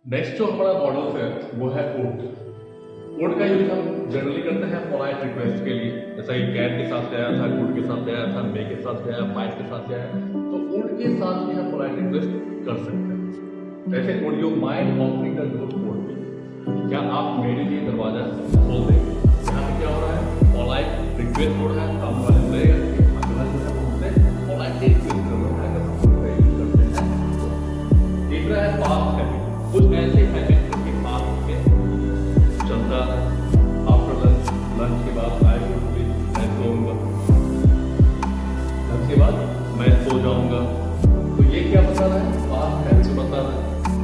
Next जो हमारा model है वो है ओट। ओट का यूज हम जनरली करते हैं पोलाइट रिक्वेस्ट के लिए, जैसा कि कैट के साथ आया था, गुड के साथ आया था, मे के साथ आया, फाइव के साथ आया, तो ओट के साथ भी हम पोलाइट रिक्वेस्ट कर सकते हैं। जैसे would you mind opening the door for me, क्या आप मेरे लिए दरवाजा खोल देंगे। यहाँ पे क्या हो रहा है, पोलाइट रिक्वेस्ट हो रहा है, सामने वाले बोलेगा कि अगला जो है उनसे पोलाइट रिक्वेस्ट कर रहा है, अगर हम उसका यूज करते हैं। तीसरा है पास्ट हैबिट, कुछ ऐसे हैबिट के पास्ट में चलता है। आफ्टर लंच, लंच के बाद आई वुड बी, मैं सोऊंगा, लंच के बाद मैं सो जाऊंगा, तो ये क्या बता रहा है, पास्ट हैबिट बता रहा है।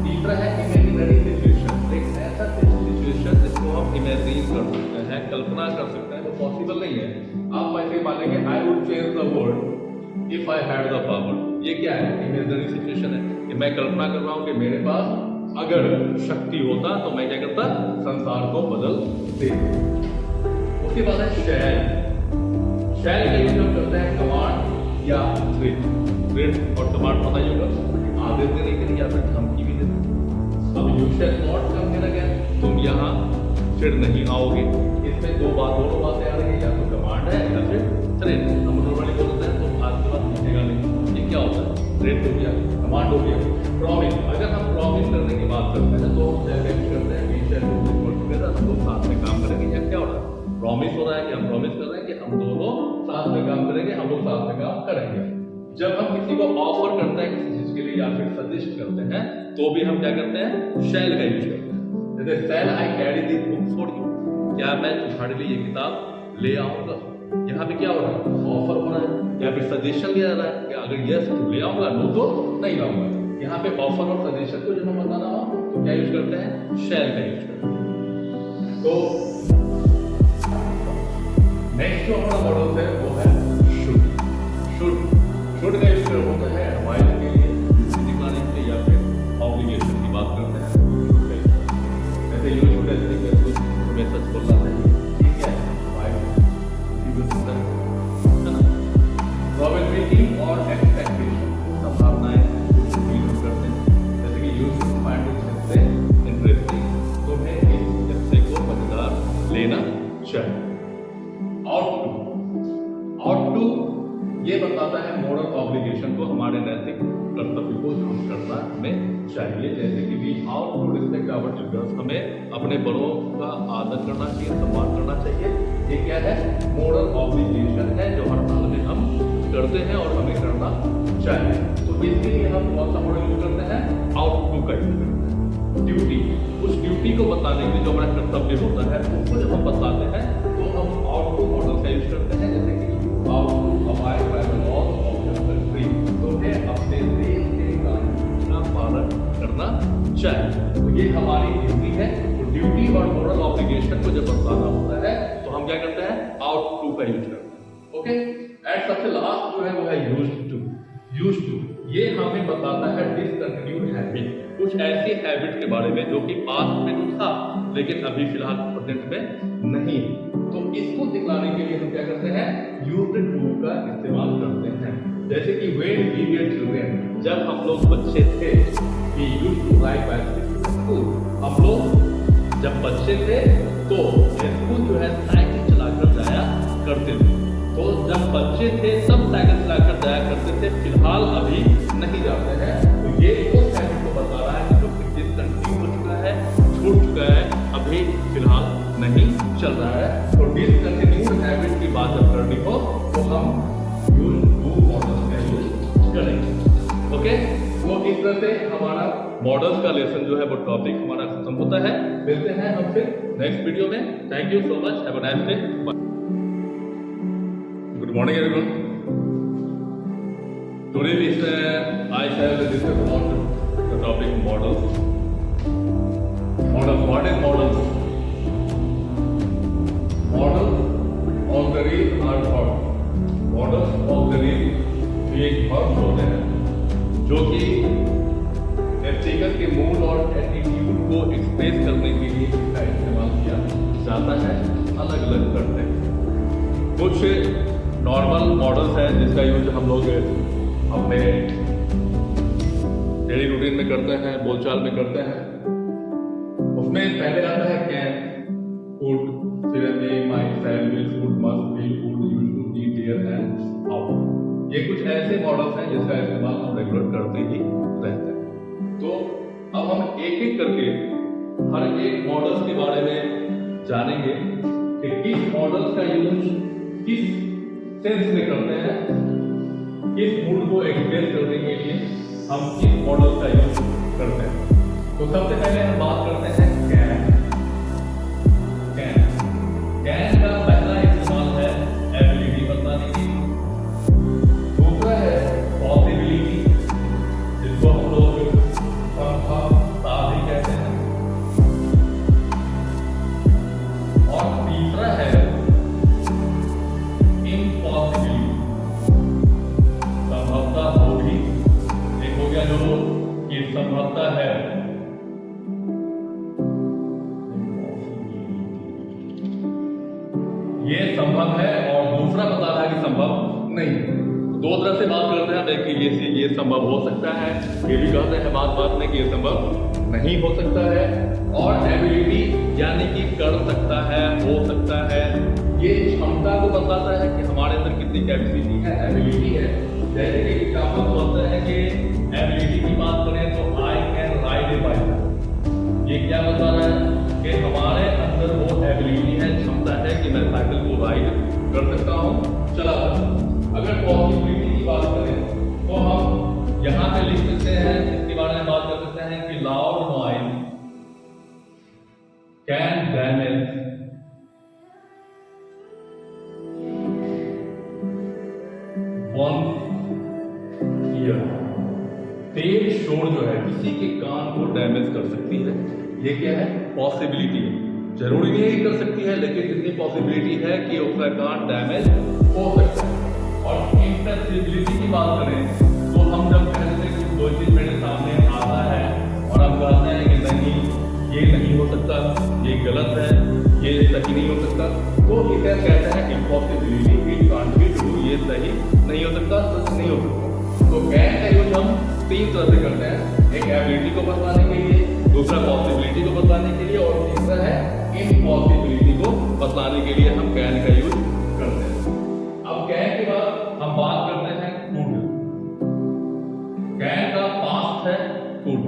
तीसरा है इमेजिनरी सिचुएशन, एक ऐसा सिचुएशन जिसको हम इमेजिन कर सकते हैं, कल्पना कर सकते हैं, तो पॉसिबल नहीं है। आप ऐसे मानेंगे I would change the world if I had the power, ये क्या है, इमेजिनरी सिचुएशन है कि मैं कल्पना कर रहा हूं कि मेरे पास अगर शक्ति होता तो मैं क्या करता, संसार को बदल देता। उसके बाद है शैल। शैल का यूज हम करते हैं कमांड या थ्रेट और कमांड पता ही होगा, आदेश देने के लिए या फिर धमकी भी देते हैं। अब you shall not come here again, तुम यहाँ फिर नहीं आओगे, इसमें दोनों बातें आ रही है, या तो कमांड है या फिर थ्रेट। हम नॉर्मली बोलते हैं तो आज के बाद पूछेगा नहीं, ये क्या होता है, थ्रेट हो गया, कमांड हो गया। प्रॉमिस, अगर हम प्रॉमिस करने की बात करते हैं तो करते हैं we shall do this together, हम लोग साथ में काम करेंगे। या क्या हो रहा है, प्रॉमिस हो रहा है कि हम प्रॉमिस कर रहे हैं कि हम दोनों साथ में काम करेंगे, हम लोग साथ में काम करेंगे। जब हम किसी को ऑफर करते हैं किसी चीज के लिए या फिर सजेस्ट करते हैं तो भी हम क्या करते हैं, शैल का यूज करते हैं। जैसे shall I carry this book for you, क्या मैं तुम्हारे लिए ये किताब ले आऊंगा। यहाँ पे क्या हो रहा है, ऑफर हो रहा है या फिर सजेशन दिया जा रहा है कि अगर यस तो ले आऊंगा, नो तो नहीं लाऊंगा। यहाँ पे ऑफर और सजेशन को जब हम बताना हो तो क्या यूज करते हैं, शैल का यूज करते हैं। तो नेक्स्ट जो हमारा मॉडल है वो है शुड। शुड का यूज होता है एडवाइस के लिए, दिखाने के लिए या फिर ऑब्लिगेशन की बात करते हैं। जैसे यू शुड ऐसे कुछ तुम्हें सच बोलना चाहिए, ठीक है, प्रोबेबिलिटी और एक्सपेक्टेशन, संभावनाएं करते हैं। जैसे कि you should find it interesting, तुम्हें इस हिस्से को मजेदार लेना चाहिए। आउट टू ये बताता है मॉरल ऑब्लिगेशन को, हमारे नैतिक कर्तव्य को हम करना हमें चाहिए। जैसे कि we ought to respect our elders, हमें अपने बड़ों का आदर करना चाहिए, सम्मान करना चाहिए। ये क्या है, मॉरल ऑब्लिगेशन है जो हर हाल में हम करते हैं और हमें करना चाहिए। तो इसके लिए हम कौन सा मॉडल यूज करते हैं, आउट टू का यूज करते हैं। ड्यूटी, उस ड्यूटी को बताने के लिए जो हमारा कर्तव्य होता है उसको जब हम बताते हैं तो हम आउट टू मॉडल का यूज करते हैं। जैसे कि ought to abide by the laws of your country, तुम्हें अपने देश के कानून का पालन करना चाहिए। तो ये हमारी ड्यूटी है। तो ड्यूटी और मॉरल ऑब्लिगेशन को जब बताना होता है तो हम क्या करते हैं, आउट टू का यूज करते हैं। ओके, एंड सबसे लास्ट जो है वो है यूज्ड टू। ये हमें बताता है डिसकंटिन्यूड हैबिट, कुछ ऐसी हैबिट के बारे में जो कि पास्ट में तो था लेकिन अभी फिलहाल प्रेजेंट में नहीं है। तो इसको दिखाने के लिए हम क्या करते हैं, यूज्ड टू का इस्तेमाल करते हैं। जैसे कि व्हेन वी वर चिल्ड्रन, जब हम लोग बच्चे थे, we used to ride bicycle to school, हम लोग जब बच्चे थे तो स्कूल जो है साइकिल चलाकर जाया करते थे। तो जब बच्चे थे तब साइकिल चलाकर जाया करते थे, फिलहाल अभी नहीं जाते हैं। तो ये उस हैबिट को बता रहा है जो कि डिसकंटिन्यू हो चुका है, छूट चुका है, अभी फिलहाल नहीं चल रहा है। तो डिसकंटिन्यूड हैबिट की बात जब करनी हो तो हम यूज टू मॉडल्स का यूज करेंगे। ओके, तो इस तरह से हमारा मॉडल्स का लेसन जो है वो टॉपिक हमारा खत्म होता है। मिलते हैं हम फिर नेक्स्ट वीडियो में। Thank you so much, have a nice day. Good morning, everyone. Today I shall discuss about the topic models. What is models? Models of the real are thought. Models of the real ये एक thoughts होते हैं जो कि व्यक्तिगत के mood और attitude को एक्सप्रेस करने के लिए इसका इस्तेमाल किया जाता है, अलग अलग करते हैं। कुछ नॉर्मल मॉडल्स हैं जिसका यूज हम लोग अपने डेली रूटीन में करते हैं, बोलचाल में करते हैं। ये कुछ ऐसे मॉडल्स हैं जिसका इस्तेमाल हम रेगुलर करते ही रहते हैं। तो अब हम एक एक करके हर एक मॉडल्स के बारे में जानेंगे कि किस मॉडल्स का यूज किस सेंस में करते हैं, किस मूड को एक्सप्रेस करने के लिए हम किस मॉडल का यूज करते हैं। तो सबसे पहले हम बात करते हैं कैन। कैन का पहला इस्तेमाल है एबिलिटी बताने के लिए, दूसरा है पॉसिबिलिटी जिसको हम लोग संभावना भी कहते हैं, और तीसरा है इम्पॉसिबिलिटी, संभवता होगी। एक हो गया जो ये संभवता है, ये संभव है, और दूसरा बता रहा है कि संभव नहीं है। दो तरह से बात करते हैं, देखिए ये संभव हो सकता है, ये भी कहते हैं बात में कि ये संभव नहीं हो सकता है। और एबिलिटी यानी कि कर सकता है, हो सकता है, ये क्षमता को बताता है कि हमारे अंदर कितनी कैपेसिटी है, एबिलिटी है। जैसे कि एग्जाम्पल बोलते हैं कि एबिलिटी की बात करें तो I can ride A bike, ये क्या बता रहा है कि हमारे अंदर वो एबिलिटी है, क्षमता है कि मैं साइकिल को राइड कर सकता हूँ, चला सकता हूँ। अगर पॉसिबिलिटी की बात करें तो हम यहाँ पे लिख सकते हैं, इसके बारे में बात कर सकते हैं कि loud noise can damage one's ear. तेज शोर जो है किसी के कान को डैमेज कर सकती है, ये क्या है, पॉसिबिलिटी है। जरूरी नहीं है कि कर सकती है, लेकिन इतनी पॉसिबिलिटी है कि उसका कान डैमेज हो सकता है। और इम्पॉसिबिलिटी की बात करें तो हम जब कहते हैं कि कोई चीज मेरे सामने आता है और हम कहते हैं कि नहीं ये नहीं हो सकता, ये गलत है, ये सही नहीं हो सकता, तो इसे कहते हैं impossibility, it can't be true, ये सही नहीं हो सकता, सच नहीं हो सकता। तो कैन का यूज हम तीन तरह से करते हैं, एक एबिलिटी को बताने के लिए, दूसरा पॉसिबिलिटी को बताने के लिए, और तीसरा है इम्पॉसिबिलिटी को बताने के लिए हम कैन का यूज करते हैं। अब कैन के बाद हम बात करते हैं कुड। कैन का पास्ट है कुड,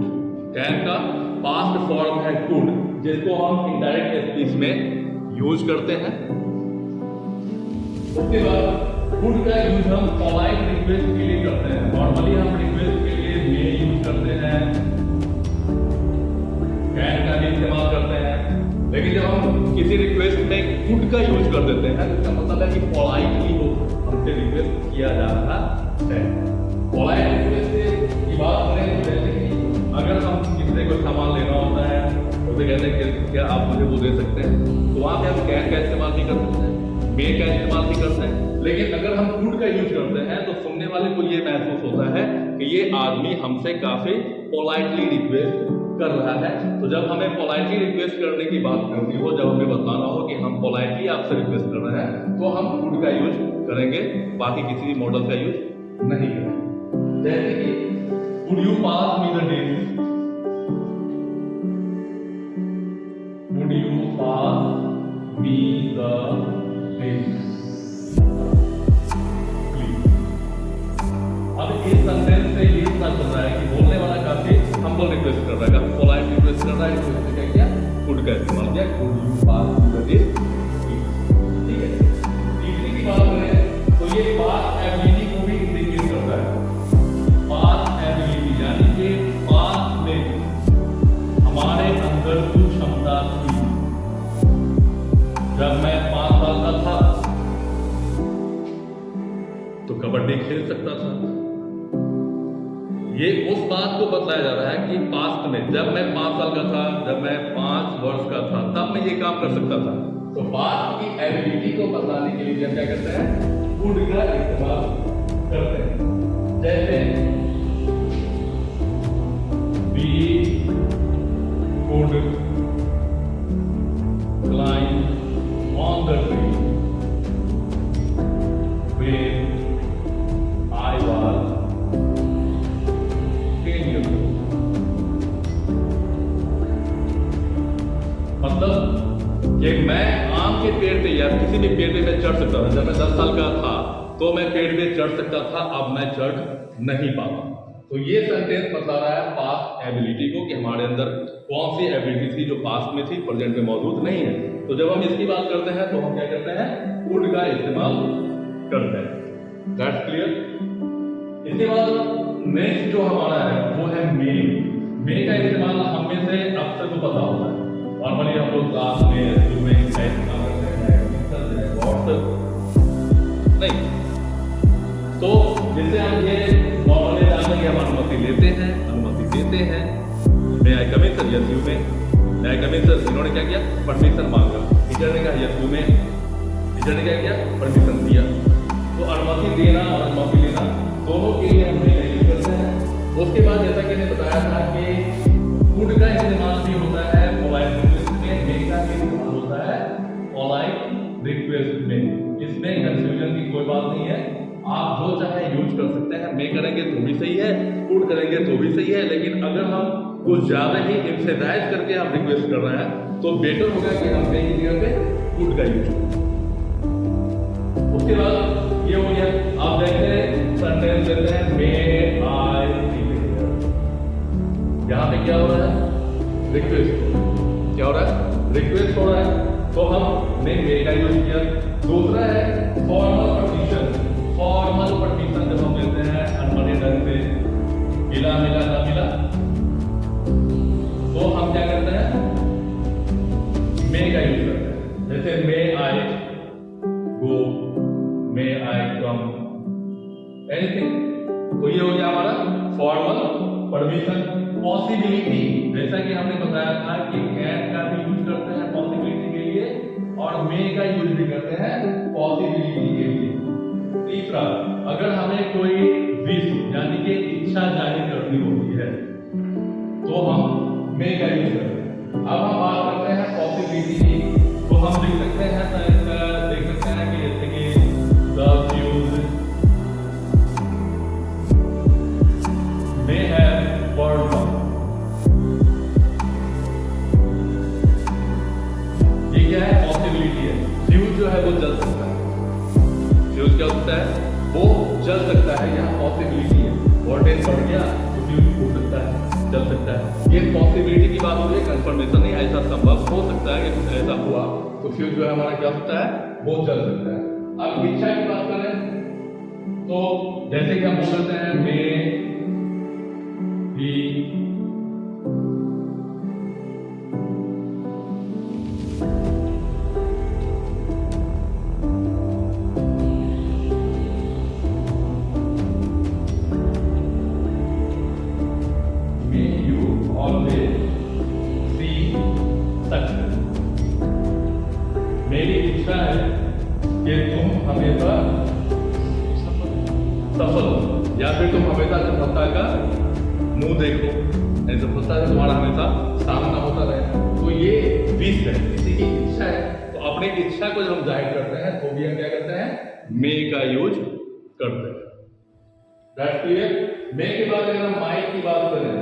कैन का पास्ट फॉर्म है कुड, जिसको हम इनडायरेक्ट स्पीच में यूज करते हैं। उसके बाद कुड का यूज हम पोलाइट रिक्वेस्ट के लिए करते हैं। नॉर्मली हम रिक्वेस्ट के लिए मे यूज करते हैं, कैन का भी इस्तेमाल करते हैं, लेकिन जब हम किसी रिक्वेस्ट में कुड का यूज कर देते हैं तो इसका मतलब है कि पोलाइटली वो हमसे रिक्वेस्ट किया जा रहा है। पोलाइट रिक्वेस्ट की बात करें तो जैसे कि अगर हम किसी को सामान लेना होता है तो उसे कहते हैं कि क्या आप मुझे वो दे सकते हैं, तो वहां पे हम कैन का इस्तेमाल भी कर सकते हैं, मे का इस्तेमाल भी करते हैं। लेकिन अगर हम कुड का यूज करते हैं तो सुनने वाले को ये महसूस होता है कि ये आदमी हमसे काफी पोलाइटली रिक्वेस्ट कर रहा है। तो जब हमें पोलाइटली रिक्वेस्ट करने की बात करनी हो, जब हमें बताना हो कि हम पोलाइटली आपसे रिक्वेस्ट कर रहे हैं, तो हम कुड का यूज करेंगे, बाकी किसी भी मॉडल का यूज नहीं करेंगे। जैसे कि could you pass me the dish, could you pass me the dish, अब इस सेंटेंस से ये पता चल रहा है कि बोलने वाला काफी हम्बल रिक्वेस्ट कर रहा है, काफी पोलाइट रिक्वेस्ट कर रहा है, तो इसने क्या किया, कुड का इस्तेमाल किया, could you pass me the dish. ठीक है, तीसरी की बात करें तो ये पास एबिलिटी को भी इंडिकेट करता है। पास एबिलिटी यानी कि पास में हमारे अंदर कुछ क्षमता थी। जब मैं 5 साल का था तो कबड्डी खेल सकता था। ये उस बात को बताया जा रहा है कि पास्ट में जब मैं 5 साल का था, जब मैं 5 वर्ष का था, तब मैं ये काम कर सकता था। तो पास्ट की एबिलिटी को बताने के लिए हम क्या करते हैं, कुड का इस्तेमाल करते हैं। जैसे we could climb on the tree when I was 10 years old. मतलब कि मैं आम के पेड़ पे या किसी भी पेड़ पे मैं चढ़ सकता था। जब मैं 10 साल का था तो मैं पेड़ पे चढ़ सकता था, अब मैं चढ़ नहीं पाता। तो ये सेंटेंस बता रहा है पास्ट एबिलिटी को, कि हमारे अंदर कौन सी एबिलिटी थी जो पास्ट में थी, प्रेजेंट में मौजूद नहीं है। तो जब हम इसकी बात करते हैं तो हम क्या करते हैं, कुड का इस्तेमाल करते हैं। That's clear. इसके बाद नेक्स्ट जो हमारा है वो है मे। मे का इस्तेमाल हम में से अक्सर को पता होता है। नॉर्मली हम लोग क्लास में स्कूल में इस्तेमाल करते हैं, नहीं तो जिससे हम ये नॉर्मली जानते हैं कि हम अनुमति लेते हैं, अनुमति देते हैं। मैं आई कम इन सर, यस यू में। मैं आई कम इन सर, इन्होंने क्या किया, परमिशन मांगा, टीचर ने कहा यस यू में, टीचर ने क्या किया, परमिशन दिया। तो अनुमति देना और अनुमति लेना दोनों के लिए हम नहीं करते हैं। उसके बाद जैसा कि मैंने बताया था कि कुड का इस्तेमाल भी होता है पोलाइट रिक्वेस्ट में, मे का भी इस्तेमाल होता है पोलाइट रिक्वेस्ट में। इसमें कंफ्यूजन की कोई बात नहीं है, आप जो चाहे यूज कर सकते हैं। मे करेंगे तो भी सही है, कुड करेंगे तो भी सही है, लेकिन अगर हम कुछ ज्यादा ही एम्फेसाइज करके हम रिक्वेस्ट कर रहे हैं तो बेटर होगा कि हम मे की जगह पे कुड का यूज करें। उसके बाद ये हो गया, आप देखते हैं सेंटेंस देते हैं मे आई प्रिपेयर। यहाँ पे क्या हो रहा है, रिक्वेस्ट। क्या हो रहा है, रिक्वेस्ट हो रहा है, तो हमने मे का यूज किया। दूसरा है फॉर्मल परमिशन। फॉर्मल परमिशन जब हम देते हैं अनमने ढंग से, मिला मिला ना मिला, तो हम क्या करते हैं, मे का यूज करते हैं। जैसे मे आई गो, मे आई कम, एनीथिंग। तो ये हो गया हमारा फॉर्मल परमिशन। पॉसिबिलिटी, जैसा कि हमने बताया था कि कैन का भी यूज करते हैं पॉसिबिलिटी के लिए, और मे का यूज भी करते हैं पॉसिबिलिटी के लिए। तीसरा, अगर हमें कोई विश यानी कि इच्छा जाहिर करनी होती है तो हम मे का यूज करते हैं। अब हम बात करते हैं पॉसिबिलिटी की, तो हम लिख सकते हैं, तो इसका देख सकते हैं कि जैसे कि the use may have burn. ये क्या है, पॉसिबिलिटी है। फ्यूज जो है वो जल सकता है, फ्यूज क्या होता है, वो जल सकता है, यहाँ पॉसिबिलिटी है। वोल्टेज बढ़ गया तो फ्यूज फूट सकता है, जल सकता है। ये पॉसिबिलिटी की बात हो रही है, कंफर्मेशन नहीं, ऐसा संभव हो सकता है कि कुछ ऐसा हुआ तो फ्यूज जो है हमारा क्या सकता है, वो जल सकता है। अब इच्छा की बात करें तो जैसे कि हम बोल सकते हैं मे बी मेरी इच्छा है कि तुम हमेशा सफल हो, या फिर तुम हमेशा सफलता का मुंह देखो, सफलता से तुम्हारा हमेशा सामना होता रहे। तो ये विश है, किसी की इच्छा है, तो अपनी इच्छा को जब हम जाहिर करते हैं तो भी हम क्या करते हैं, मे का यूज करते हैं। That's clear. मे के बाद अगर हम माइट की बात करें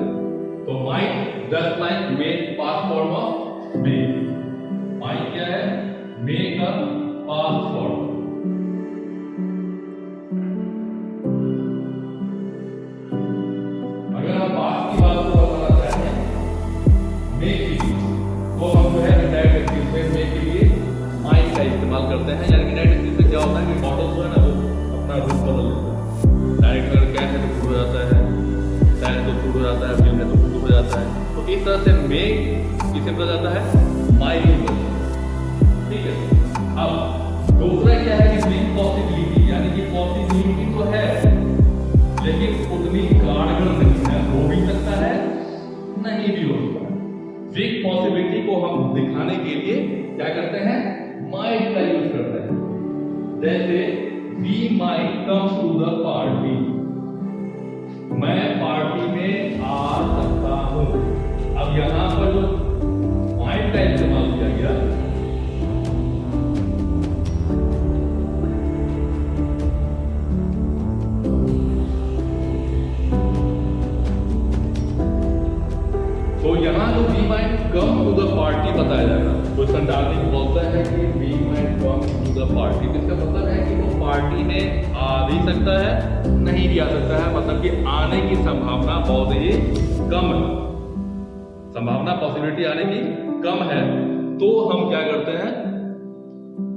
तो might just like may past form of May. Might क्या है, मे का पास्ट फॉर्म। अगर हम पास्ट की बात को बताना चाहते हैं मे की, तो हम जो है इनडायरेक्ट एक्सिस में मे के लिए माइट का इस्तेमाल करते हैं। यानी कि इनडायरेक्ट एक्सिस में क्या होता है कि मॉडल जो है ना वो अपना रूप बदल देता है। डायरेक्ट अगर कैश है तो फूट हो जाता है, टायर तो फूट हो जाता है, फिल्म है तो फूट हो जाता है। तो इस तरह से मे किसे बदल जाता है, माइट बदल जाता है। ठीक है। अब दूसरा क्या है कि बिग पॉसिबिलिटी, यानी कि पॉसिबिलिटी तो है लेकिन उतनी कारगर नहीं है, हो भी सकता है नहीं भी हो सकता है। बिग पॉसिबिलिटी को हम दिखाने के लिए क्या करते हैं, माइट का यूज करते हैं। जैसे we might come to the party, मैं पार्टी में आ सकता हूं। अब यहां पर जो माइट का इस्तेमाल किया गया, तो यहाँ जो we might come to the party बताया जाएगा। क्वेश्चन डालने को बोलता है कि we might come to the party, इसका मतलब है कि वो पार्टी में आ भी सकता है, नहीं भी आ सकता है, मतलब कि आने की संभावना बहुत ही कम है, संभावना पॉसिबिलिटी आने की कम है। तो हम क्या करते हैं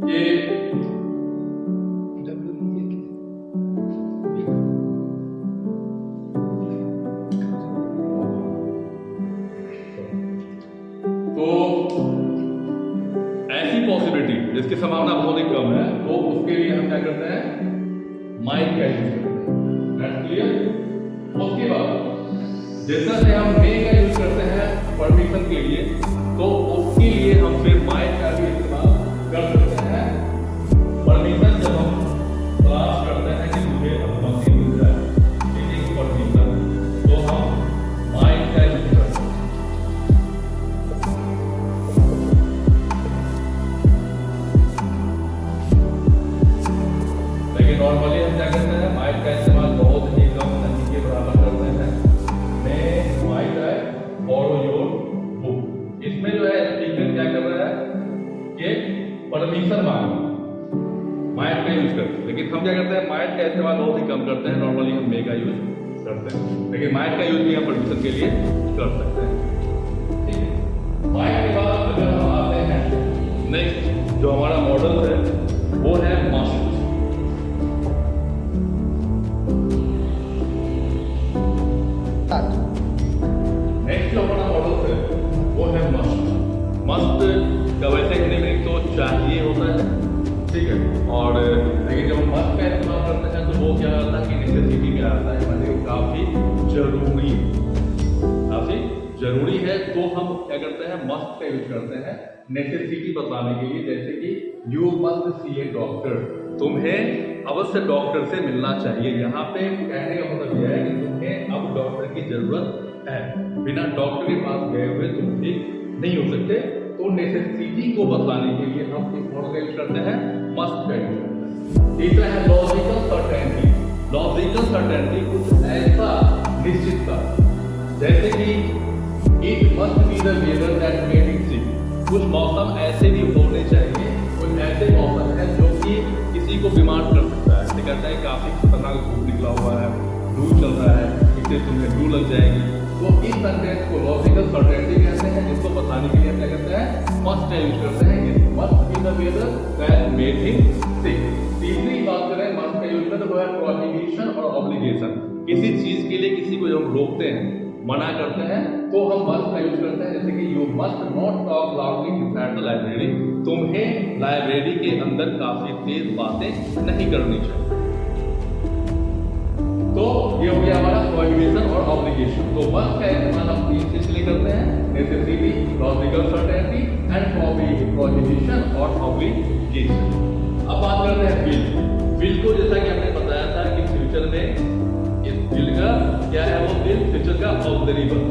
कि पॉसिबिलिटी जिसकी संभावना बहुत ही कम है, तो उसके लिए हम क्या करते हैं, माइक का यूज करते हैं। क्लियर। उसके बाद जैसा से हम मे का यूज करते हैं परमिशन के लिए, तो उसके लिए हम फिर माइक का भी इस्तेमाल कर सकते हैं। परमिशन जब हम तलाश करते हैं कि मुझे अनुमति मिल जाए परमिशन, तो हम माइक का यूज करते हैं। नॉर्मली हम क्या करते हैं, माइक का इस्तेमाल बहुत ही कम नहीं के बराबर करते हैं। मैं माइक है बोरो योर बुक, इसमें जो है स्पीकर क्या कर रहा है कि परमिशन मांग माइक का यूज करते हैं। लेकिन हम क्या करते हैं, माइक का इस्तेमाल बहुत ही कम करते हैं, नॉर्मली हम मे का यूज करते हैं। लेकिन माइक का यूज भी हम परमिशन के लिए कर सकते हैं। ठीक है। माइक के बाद अगर हम आते हैं नेक्स्ट जो हमारा मॉडल है वो है मस्ट। नेक्स्ट जो हमारा मॉडल है वो है मस्ट। मस्ट का वैसे मीनिंग तो चाहिए होता है, ठीक है, और लेकिन जब हम मस्ट का इस्तेमाल करते हैं तो वो क्या आता है कि नेसेसिटी में आता है, मतलब काफी जरूरी है। तो हम क्या करते हैं, मस्ट का यूज करते हैं नेसेसिटी बताने के लिए, जैसे कि you must see A doctor, तुम्हें अवश्य डॉक्टर से मिलना चाहिए। यहाँ पे कहने का मतलब यह है कि तुम्हें अब डॉक्टर की जरूरत है, बिना डॉक्टर के पास गए हुए तुम ठीक नहीं हो सकते। तो नेसेसिटी को बताने के लिए हम किस मॉडल का यूज करते हैं, मस्ट का यूज करते हैं। तीसरा है लॉजिकल सर्टेनिटी। लॉजिकल सर्टेनिटी कुछ ऐसा निश्चितता, जैसे कि it must be the weather that made it sick, कुछ मौसम ऐसे भी होने चाहिए, कुछ ऐसे मौसम है जो कि किसी को बीमार कर सकता है। जैसे कहता है काफी खतरनाक धूप निकला हुआ है, लू चल रहा है, इससे तुम्हें लू लग जाएगी। तो इस सेंटेंस को लॉजिकल सर्टेनिटी कहते हैं, जिसको बताने के लिए क्या करते हैं, मस्ट का यूज करते हैं। It must be the weather that made him sick. तीसरी बात करें मस्ट का यूज में, तो वो है प्रोहिबिशन और ऑब्लिगेशन। किसी चीज के लिए किसी को जब हम रोकते हैं, मना करते हैं, तो हम मस्ट का यूज करते हैं। जैसे कि you must not talk loudly inside the library, तुम्हें लाइब्रेरी के अंदर काफी तेज बातें नहीं करनी चाहिए। तो ये हो गया हमारा प्रोहिबिशन और ऑब्लिगेशन। तो मस्ट का इस्तेमाल हम तीन चीज के लिए करते हैं, necessity, logical certainty and prohibition और ऑब्लिगेशन। अब बात करते हैं विल। विल को जैसा कि हमने बताया था कि फ्यूचर में इस विल का क्या है, वो विल फ्यूचर का ऑक्सिलरी वर्ब,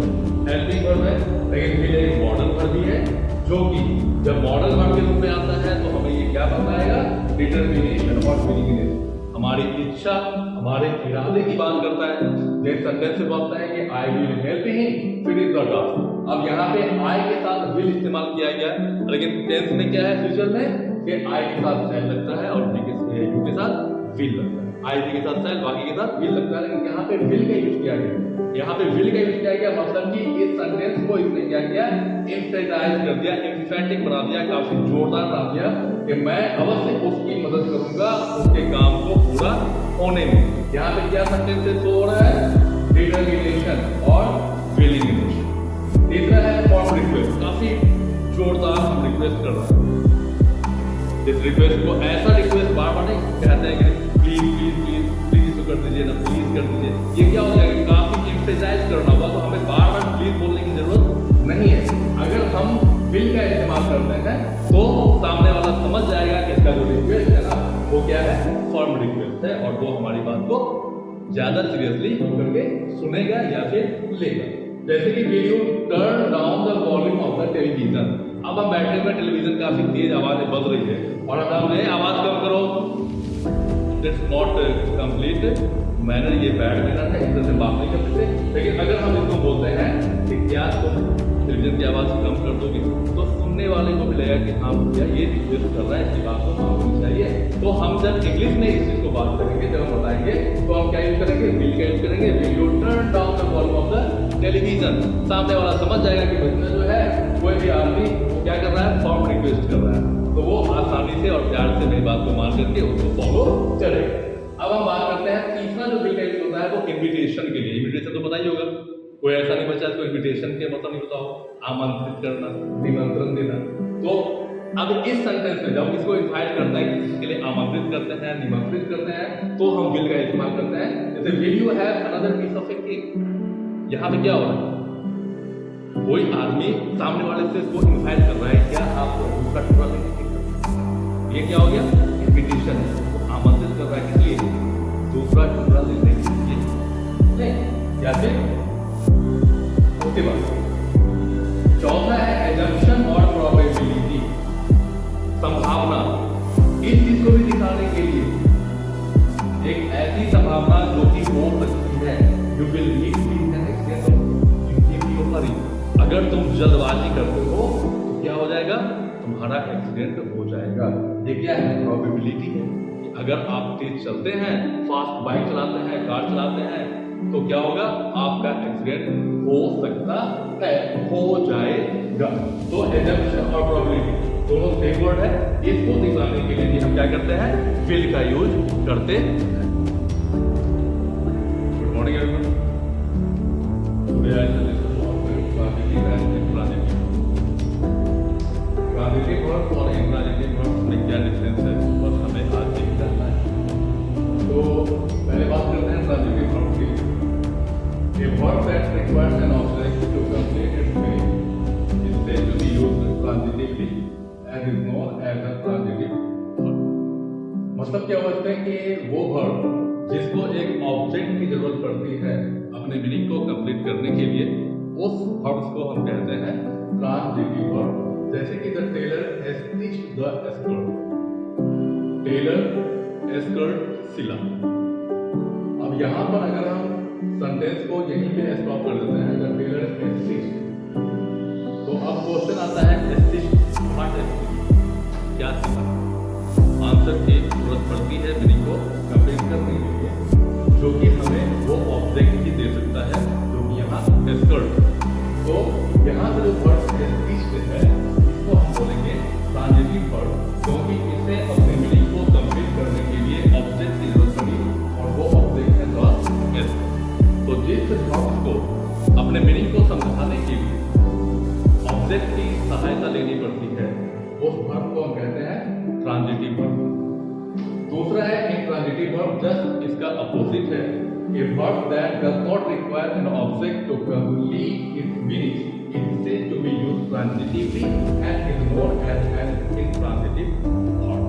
हेल्पिंग वर्ब है, लेकिन विल एक मॉडल वर्ब भी है, जो कि जब मॉडल वर्ब के रूप में आता है तो हमें ये क्या बताएगा, डिटरमिनेशन और विलिंगनेस, हमारी इच्छा, हमारे इरादे की बात करता है। जैसे सेंटेंस से बोलता है कि I will help him finish the task. अब यहाँ पे आई के साथ विल इस्तेमाल किया गया, लेकिन टेंस में क्या है फ्यूचर में कि आई के साथ शैल लगता है और यू के साथ विल लगता है। आई के साथ शैल, बाकी के साथ विल लगता है, लेकिन यहाँ पे विल का यूज किया गया। यहाँ पे विल का यूज किया गया, मतलब कि इस सेंटेंस को इसने क्या किया, एम्फेसाइज कर दिया, एम्फेटिक बना दिया, काफी जोरदार बना दिया कि मैं अवश्य उसकी मदद करूंगा उसके काम को पूरा होने में। यहाँ पे क्या सेंटेंस से शो हो रहा है, डिटरमिनेशन और विलिंगनेस। तीसरा है फॉर्म रिक्वेस्ट, काफी जोरदार हम रिक्वेस्ट कर रहे हैं। इस रिक्वेस्ट को ऐसा रिक्वेस्ट बार बार नहीं कहते हैं कि प्लीज प्लीज प्लीज प्लीज तो कर दीजिए ना, प्लीज कर दीजिए, ये क्या हो जाएगा, काफी एम्फेसाइज करना होगा, तो हमें बार बार प्लीज बोलने की जरूरत नहीं है। अगर हम विल का इस्तेमाल करते हैं तो सामने वाला समझ जाएगा कि इसका जो रिक्वेस्ट है ना वो क्या है, फॉर्म रिक्वेस्ट है, और वो हमारी बात को ज्यादा सीरियसली होकर के सुनेगा या फिर लेगा। जैसे कि will U turn down the volume of the television. अब हम बैठे हुए टेलीविजन काफी तेज आवाज बज रही है और हम बोले आवाज कम करो, इट्स नॉट कंप्लीट मैनर, ये बैड मैनर है, इस तरह से बात नहीं कर सकते। लेकिन अगर हम इसको बोलते हैं कि क्या तुम टेलीविजन की आवाज कम कर दोगे, तो सुनने सुनने वाले को भी लगेगा कि हाँ भैया ये रिक्वेस्ट कर रहा है, इसकी बात को मान होनी चाहिए। तो हम जब इंग्लिश में इस चीज को बात करेंगे, जब हम बताएंगे तो हम क्या यूज करेंगे, विल का यूज करेंगे। Will U turn down the volume of the television. सामने वाला समझ जाएगा कि बच्चा जो है कोई भी आदमी क्या कर रहा है, फॉर्म रिक्वेस्ट कर रहा है, तो वो आसानी से और प्यार से मेरी बात को मान करके उसको फॉलो करेगा। अब हम बात करते हैं तीसरा जो विल का यूज होता है वो इन्विटेशन के लिए। इन्विटेशन तो पता ही होगा, कोई ऐसा नहीं बचा जिसको इन्विटेशन के मतलब नहीं होता हो, आमंत्रित करना, निमंत्रण देना। तो अब इस सेंटेंस में जब इसको इनवाइट करते हैं, किसी के लिए आमंत्रित करते हैं, निमंत्रित करते हैं, तो हम विल का इस्तेमाल करते हैं। जैसे will you have another piece of a cake. यहाँ पे क्या हो रहा है, कोई आदमी सामने वाले से इसको इनवाइट कर रहा है, क्या आप दूसरा टुकड़ा लेंगे? ये क्या हो गया, इन्विटेशन है, तो आमंत्रित कर रहा है किस लिए, दूसरा टुकड़ा लेने के लिए नहीं, या फिर उसके बाद चौथा है एजम्पशन और प्रोबेबिलिटी, संभावना। इस चीज को भी दिखाने के लिए एक ऐसी संभावना जो कि हो सकती है, you will meet an extent of hurry. अगर तुम जल्दबाजी करते हो तो क्या हो जाएगा, तुम्हारा एक्सीडेंट हो जाएगा। ये क्या है, प्रोबेबिलिटी है कि अगर आप तेज चलते हैं, फास्ट बाइक चलाते हैं, कार चलाते हैं, तो क्या होगा, आपका एक्सीडेंट हो सकता है, हो जाएगा। तो एजम्पशन और प्रोबेबिलिटी दोनों सेम वर्ड है। इसको दिखाने के लिए हम क्या करते हैं, विल का यूज करते हैं। Good morning everyone. Today I will discuss transitive and intransitive. Transitive verb और इंट्रांजिटिव वर्ब में क्या डिफरेंस है, बस हमें आज देख करना है। तो पहले बात करते हैं ट्रांजिटिव वर्ब की। A verb that requires an object to complete its meaning is said to be used transitively and is known as a transitive verb. मतलब क्या होता है कि वो verb जिसको एक ऑब्जेक्ट की जरूरत पड़ती है अपने मीनिंग को कंप्लीट करने के लिए, उस verbs को हम कहते हैं transitive verb। जैसे कि the tailor has stitched the skirt, tailor skirt सिला। अब यहाँ पर अगर हम सेंटेंस को यहीं पे स्टॉप कर देते हैं, द टेलर हैज स्टिच्ड, तो अब क्वेश्चन आता है स्टिच्ड व्हाट स्टिच्ड, क्या सिला। आंसर की जरूरत पड़ती है मीनिंग को कंप्लीट करने के लिए, जो कि हमें वो ऑब्जेक्ट ही दे सकता है, जो कि यहाँ स्कर्ट। तो यहाँ से जो वर्ड स्टिच्ड है इसको हम बोलेंगे ट्रांजिटिव वर्ब, क्योंकि इसे अपने मीनिंग को कंप्लीट करने के लिए ऑब्जेक्ट की जरूरत पड़ी, और वो ऑब्जेक्ट है द। तो जिस वर्ब को अपने मीनिंग को समझाने के लिए ऑब्जेक्ट की सहायता लेनी पड़ती है, उस वर्ब को हम कहते हैं ट्रांजिटिव वर्ब। दूसरा है इंट्रांजिटिव वर्ब, जस्ट इसका अपोजिट है, a verb that does not require an object to complete its meaning is said to be used transitively and is known as an intransitive verb.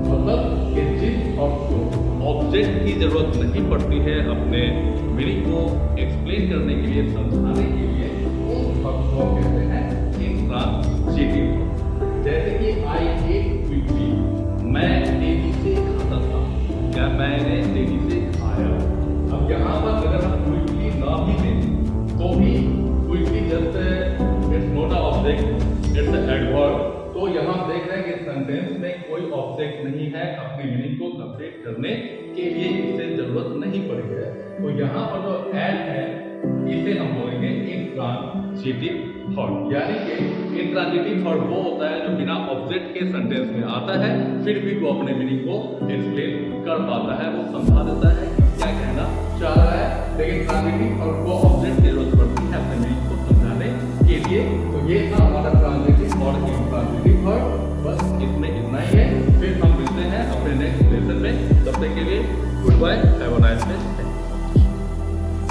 मतलब कि जिस verb को object की जरूरत नहीं पड़ती है अपने मीनिंग को एक्सप्लेन करने के लिए, समझाने के लिए, उस वर्ब को कहते हैं इंट्रांजिटिव। जैसे कि आई एट क्विकली, मैं तेजी से खाता था, क्या मैंने तेजी से खाया। अब यहाँ पर अगर हम क्विकली ना भी दें तो भी quickly just it's not a object, it's a adverb. तो यहाँ देख रहे हैं कि सेंटेंस में कोई ऑब्जेक्ट नहीं है, अपनी मीनिंग को कंप्लीट करने के लिए इसे जरूरत नहीं पड़ी है। तो यहाँ पर जो एड है इसे हम बोलेंगे इंट्रांजिटिव वर्ब। यानी कि इंट्रांजिटिव वर्ब वो होता है जो बिना ऑब्जेक्ट के सेंटेंस में आता है, फिर भी वो अपने मीनिंग को एक्सप्लेन कर पाता है, वो समझा देता है कि क्या कहना चाह रहा है, लेकिन ट्रांजिटिव वर्ब को ऑब्जेक्ट की जरूरत पड़ती है अपने मीनिंग को समझाने के लिए। तो ये था हमारा ट्रांजिटिव और इंट्रांजिटिव वर्ब। बस इसमें इतना ही है, फिर हम मिलते हैं अपने नेक्स्ट लेसन में। तब तक के लिए good bye, have a nice day.